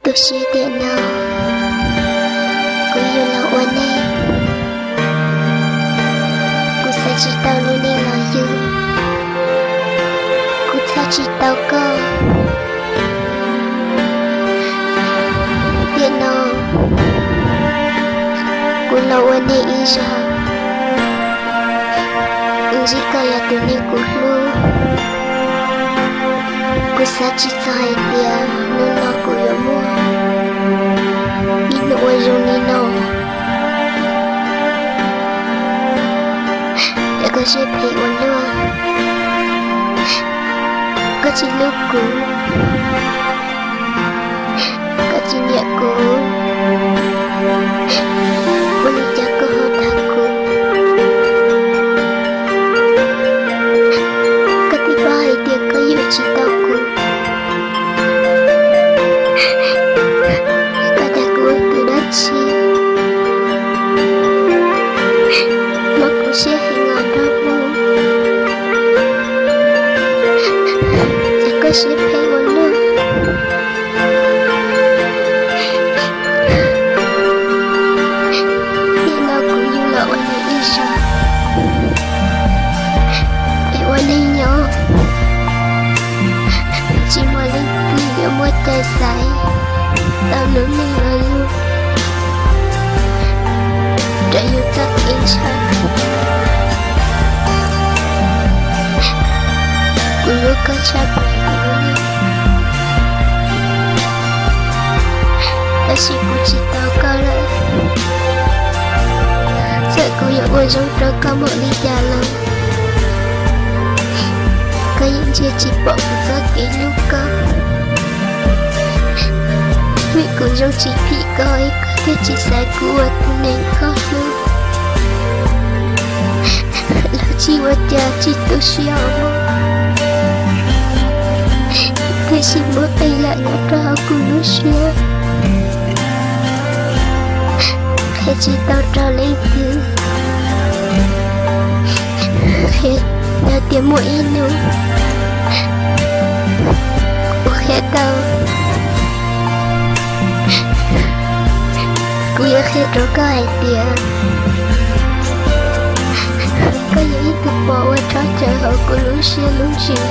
tôi sẽ điện nào cô yêu là oan em cô sẽ chỉ tao luôn đi là yêu cô sẽ chỉ tao cơ điện nào cô là oan em ý ra gì cả là tôi nên cô luôn cô sẽ chỉ sai tiền nên nó cô yêu mua đi nội dung đi nào để cô sẽ phải ổn luôn cô chỉ lúc cũ cô chỉ nhẹ cũ cô lúc chắc cô hơn thằng cũ cô đi bay tiền có yêu chỉ tao cũ chi mà cô sẽ hình ở đó mua thì cô sẽ phải ổn luôn thì nào cũng như là ổn định đi sao để ổn định nhau chỉ mà lên tìm ở một tay sai tao lớn lên là luôn đã yêu thật yên chẳng cô lúc có cha mẹ của mình ta chỉ cô chỉ tao có lại sợ cô yêu ôi giống đó có một lý già lần có những chia chỉ bỏ một giấc kỹ lúc có vì cô giống chỉ bị coi tôi chỉ sai của tôi nên có luôn là chỉว่าจะchỉ tôi siêu thế chỉ muốn ai lại nhớ ra của nó siêu thế chỉ tao ra lấy từ thế là tiếng mỗi nữa thế tao cô yêu khi đó có ai tiền có những từ bỏ qua trói chờ họ của lũ xe lũ chiều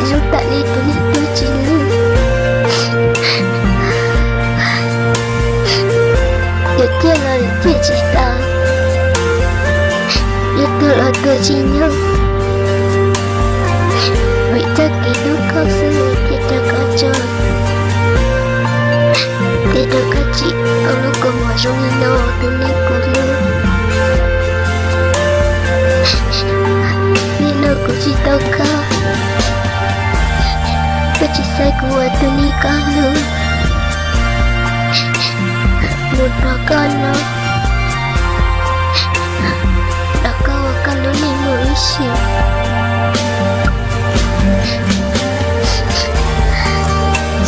dù tại đi tôi chỉ lưu giờ kia là kia chỉ ta giờ tôi là tôi chỉ nhau vì tất kỳ lúc có sự thì ta có cho để được các chị ở lúc còn ngoài trong như nó tôi nên cô luôn vì nó cũng chỉ tao có tôi chỉ sai của tôi đi con luôn một đứa con nó đã có con nó đi mỗi chiều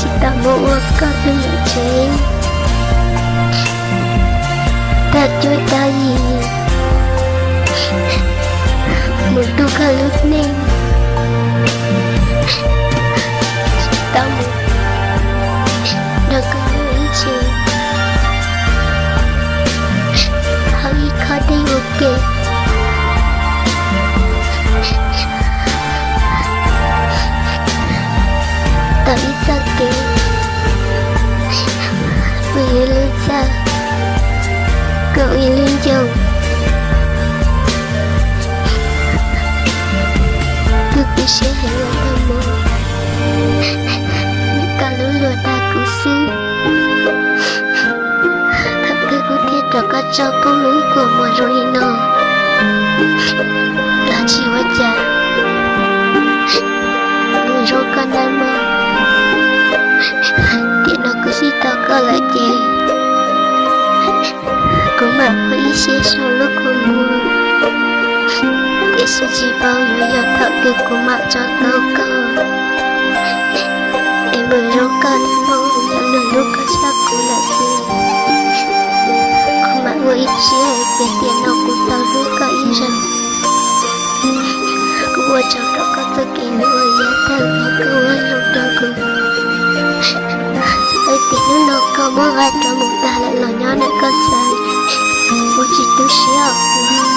chỉ tao mua con tôi nhận chế taជួយta gì một đứa con lúc nên tao một đã có mỗi chiều hơi khó đi ok tao đi xa kìa vì lên xa cậu yêu lên chồng tôi cứ sẽ hẹn lần thầm mơ những cả lũ lùa ta cứ xứ thật cứ có thể trở cả cho con lũ của một rồi nó là chỉ quá chả người rồi con đang mơ thì nó cứ chỉ tao có lại chè cũng mà có ý sẽ sau lúc con mua để sẽ chỉ bao nhiêu giờ thật được của mạng cho tao có em mới rốt con mong nhận được lúc có chắc cũng là gì không mà có ý sẽ về tiền nào của tao lúc có ý rằng cũng ở trong đó có tất kỳ nữa giá thân và cơ hội lúc đó cũng mua vai cho một ta lại lo nhỏ này có sai. Ôi chỉ tôi xíu